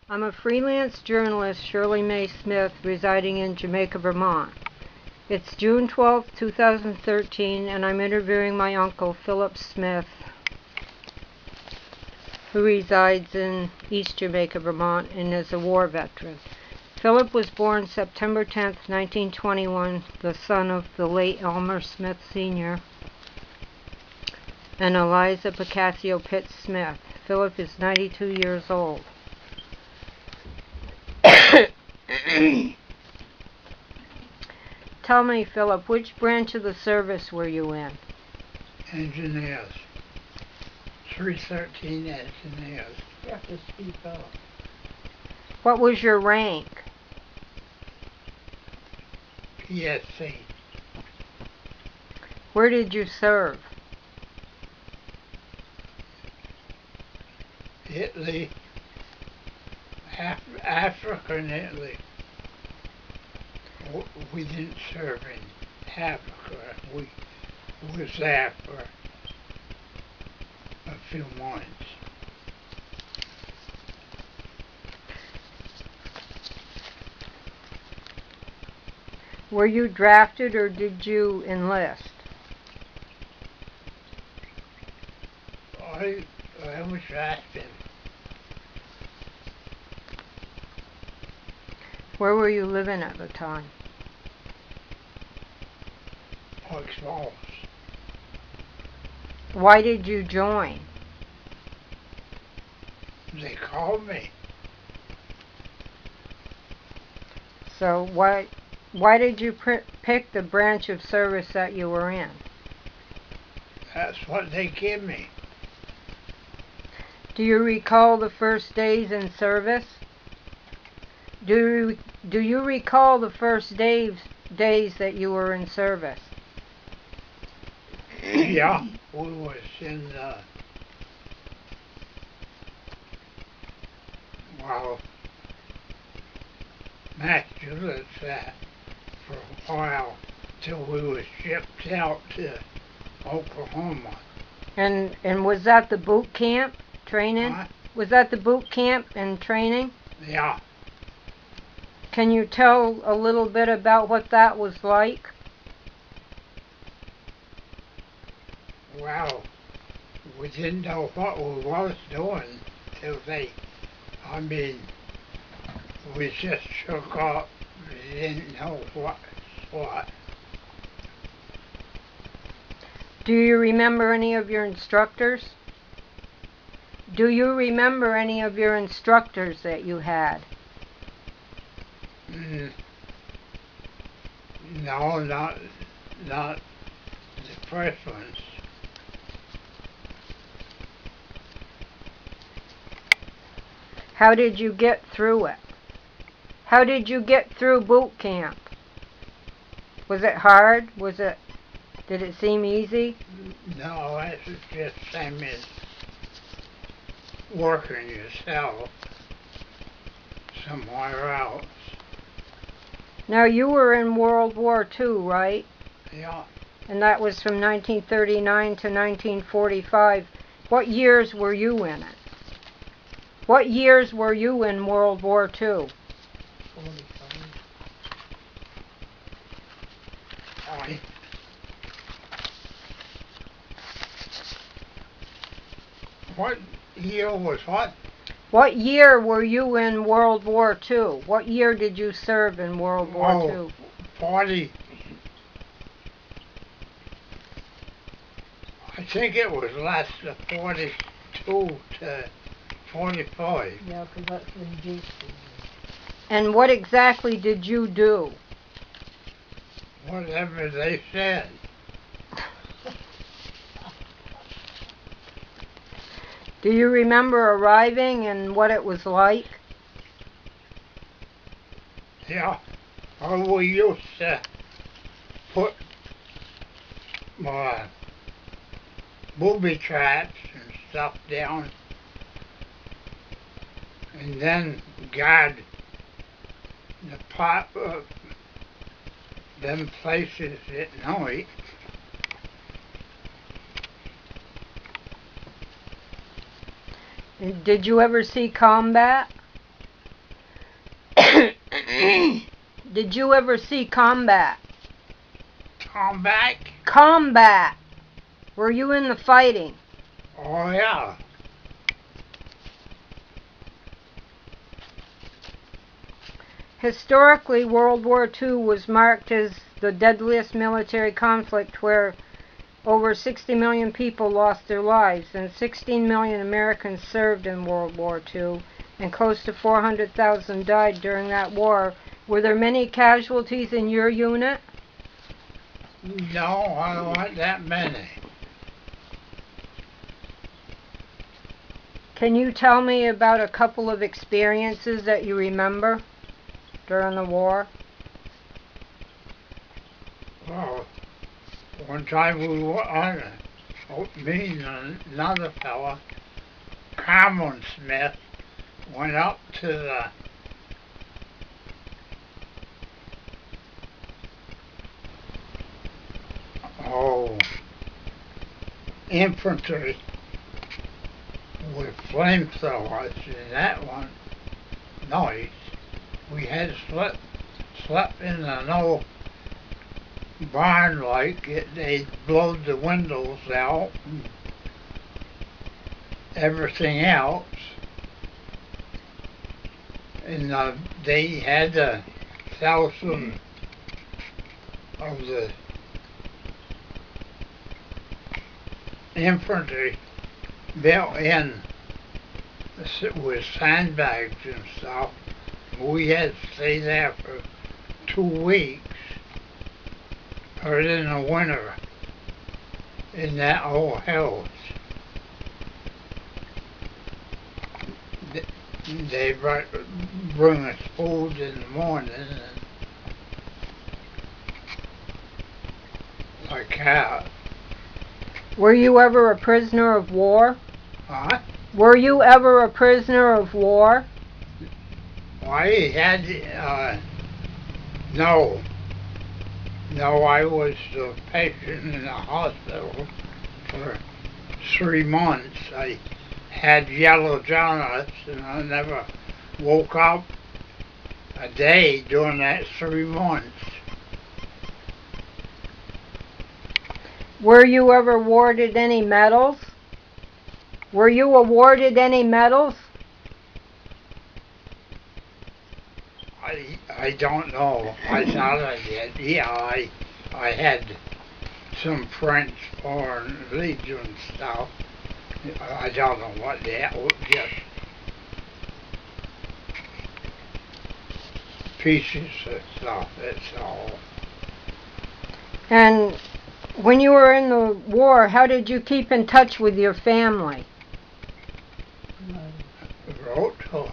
I'm a freelance journalist, Shirley Mae Smith, residing in Jamaica, Vermont. It's June 12, 2013, and I'm interviewing my uncle, Philip Smith, who resides in East Jamaica, Vermont, and is a war veteran. Philip was born September 10, 1921, the son of the late Elmer Smith Sr. and Eliza Picasso Pitts Smith. Philip is 92 years old. Tell me, Philip, which branch of the service were you in? Engineers. 313 engineers. You have to speak up. What was your rank? PSC. Where did you serve? Italy. Africa and Italy. We didn't serve in Africa. We was there for a few months. Were you drafted or did you enlist? I was drafted. Where were you living at the time? Park Falls. Why did you join? They called me. So why did you pick the branch of service that you were in? That's what they give me. Do you recall the first days in service? Do you recall the first days that you were in service? Yeah, we was in Massachusetts for a while till we was shipped out to Oklahoma. And was that the boot camp training? Huh? Was that the boot camp and training? Yeah. Can you tell a little bit about what that was like? Well, we didn't know what we was doing till we just shook up. We didn't know what. Do you remember any of your instructors? Do you remember any of your instructors that you had? No, not the first ones. How did you get through it? How did you get through boot camp? Was it hard? Did it seem easy? No, it was just same as working yourself somewhere else. Now, you were in World War II, right? Yeah. And that was from 1939 to 1945. What years were you in it? What years were you in World War II? 45. What year was what? What year were you in World War II? What year did you serve in World War II? 40. I think it was less than 42 to 45. Yeah, because that's when J School. And what exactly did you do? Whatever they said. Do you remember arriving and what it was like? Yeah. We used to put booby traps and stuff down and then guard the pop of them places at night. Did you ever see combat? Did you ever see combat? Combat? Combat! Were you in the fighting? Oh, yeah. Historically, World War II was marked as the deadliest military conflict where over 60 million people lost their lives, and 16 million Americans served in World War II, and close to 400,000 died during that war. Were there many casualties in your unit? No, I don't want that many. Can you tell me about a couple of experiences that you remember during the war? Well, one time we were on me and another fella, Cameron Smith, went up to the infantry with flamethrowers, and that one night we had slept in an old barn like it. They blowed the windows out and everything else, and they had 1,000 of the infantry built in with sandbags and stuff. We had to stay there for 2 weeks, or in the winter, in that old house. They bring us food in the morning and like that. Were you ever a prisoner of war? Huh? Were you ever a prisoner of war? I had, no. No, I was a patient in the hospital for 3 months. I had yellow jaundice and I never woke up a day during that 3 months. Were you ever awarded any medals? Were you awarded any medals? I don't know. I thought I did. Yeah, I had some French Foreign Legion stuff. I don't know what that was, just pieces of stuff, that's all. And when you were in the war, how did you keep in touch with your family? Wrote to them.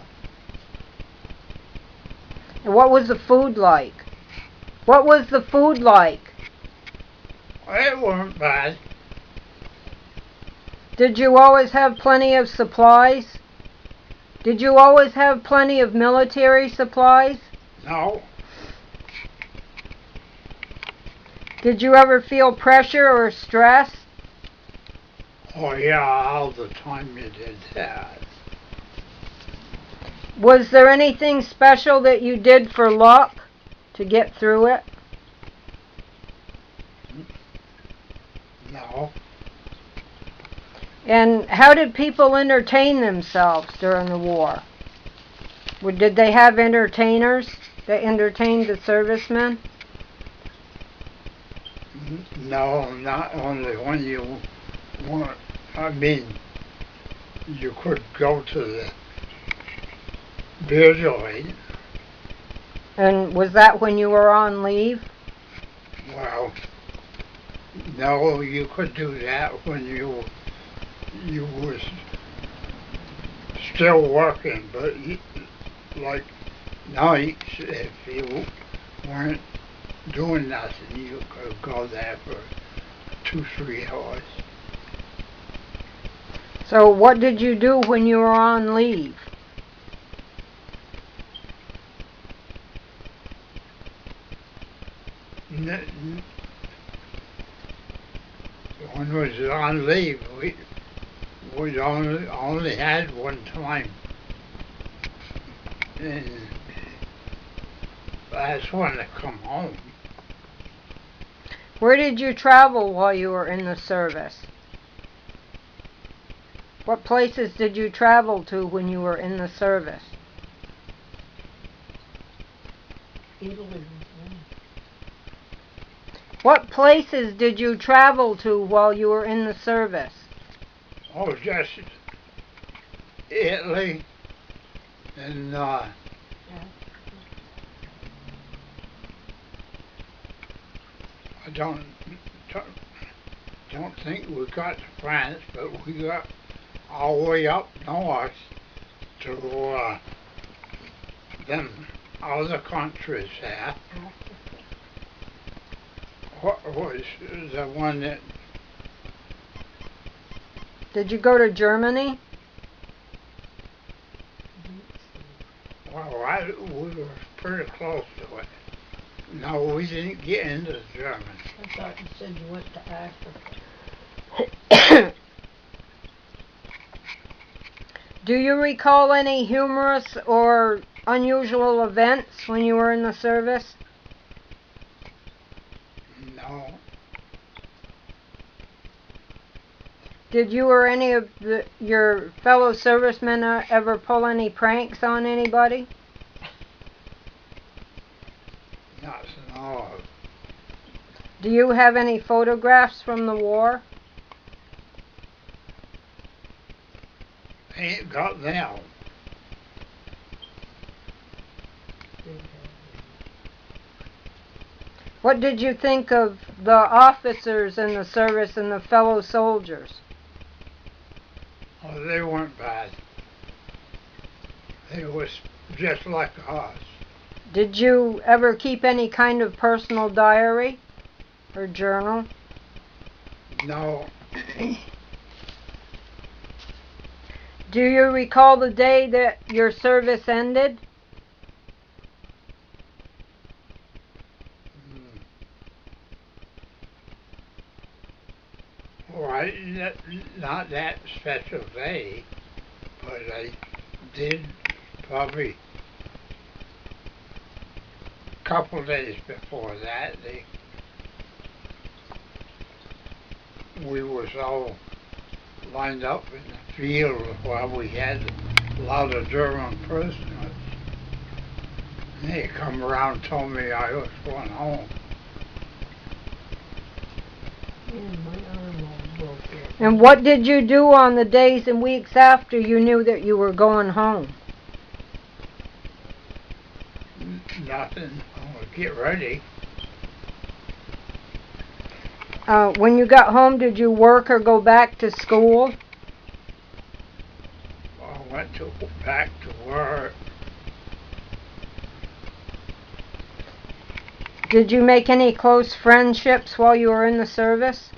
And what was the food like? What was the food like? It weren't bad. Did you always have plenty of supplies? Did you always have plenty of military supplies? No. Did you ever feel pressure or stress? Oh yeah, all the time you did that. Was there anything special that you did for luck to get through it? No. And how did people entertain themselves during the war? Did they have entertainers that entertained the servicemen? No, not only when you weren't, you could go to the visually. And was that when you were on leave? Well, no, you could do that when you was still working, but like nights, if you weren't doing nothing, you could go there for 2-3 hours. So what did you do when you were on leave? When we was on leave, we only had one time, and That's when they come home. Where did you travel while you were in the service? What places did you travel to when you were in the service? Italy. What places did you travel to while you were in the service? Oh, just Italy and I don't think we got to France, but we got all the way up north to them other countries there. What was the one that? Did you go to Germany? Well, we were pretty close to it. No, we didn't get into Germany. I thought you said you went to Africa. Do you recall any humorous or unusual events when you were in the service? No. Did you or any of your fellow servicemen ever pull any pranks on anybody? Not no. Do you have any photographs from the war? Ain't got them. What did you think of the officers in the service and the fellow soldiers? Oh, they weren't bad. They was just like us. Did you ever keep any kind of personal diary or journal? No. Do you recall the day that your service ended? Well, not that special day, but I did probably a couple days before that. We was all lined up in the field while we had a lot of German prisoners. And they come around and told me I was going home. And what did you do on the days and weeks after you knew that you were going home? Nothing. I would get ready. When you got home, did you work or go back to school? I went back to work. Did you make any close friendships while you were in the service?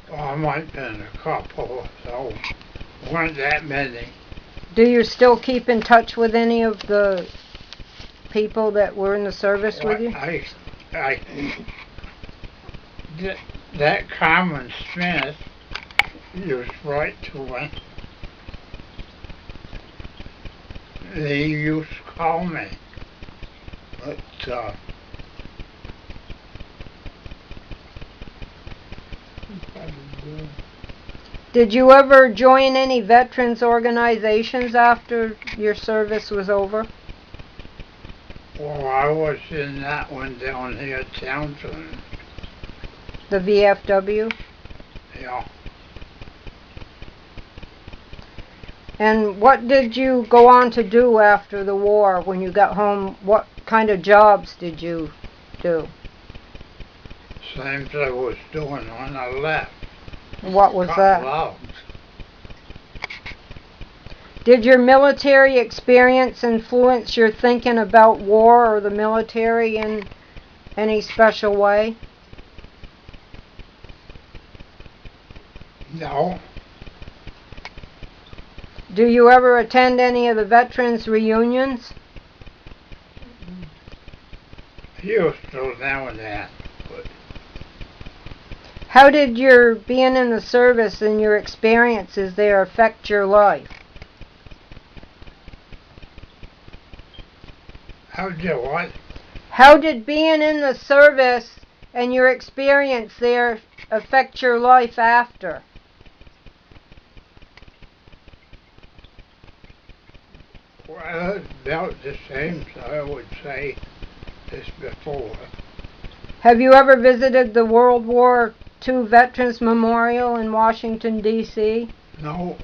Well, I might have been a couple, so weren't that many. Do you still keep in touch with any of the people that were in the service with you? That Carmen Smith, he was right to me. They used to call me, but did you ever join any veterans organizations after your service was over? Well, I was in that one down here at Townsend. The VFW? Yeah. And what did you go on to do after the war when you got home? What kind of jobs did you do? Same as I was doing when I left. What was Cutting that? logs. Did your military experience influence your thinking about war or the military in any special way? No. Do you ever attend any of the veterans reunions? I used to now and then, but How did your being in the service and your experiences there affect your life? How'd you what? How did being in the service and your experience there affect your life after? Well, it's about the same, so I would say, as before. Have you ever visited the World War II Veterans Memorial in Washington, D.C.? No,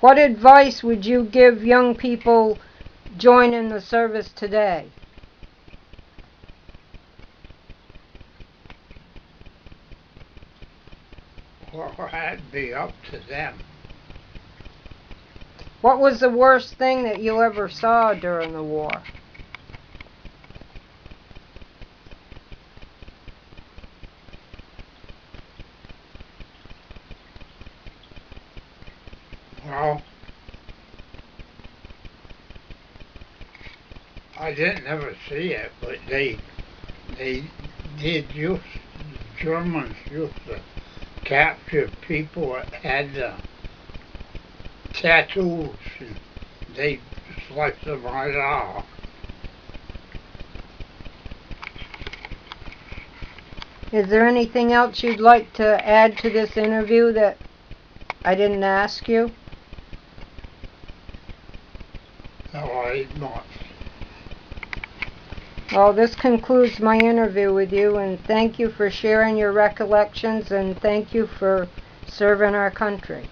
What advice would you give young people joining the service today? well, that'd be up to them. What was the worst thing that you ever saw during the war? Well, I didn't ever see it, but they did use, the Germans used to capture people that had tattoos, and they sliced them right off. Is there anything else you'd like to add to this interview that I didn't ask you? No, I not. Well, this concludes my interview with you, and thank you for sharing your recollections, and thank you for serving our country.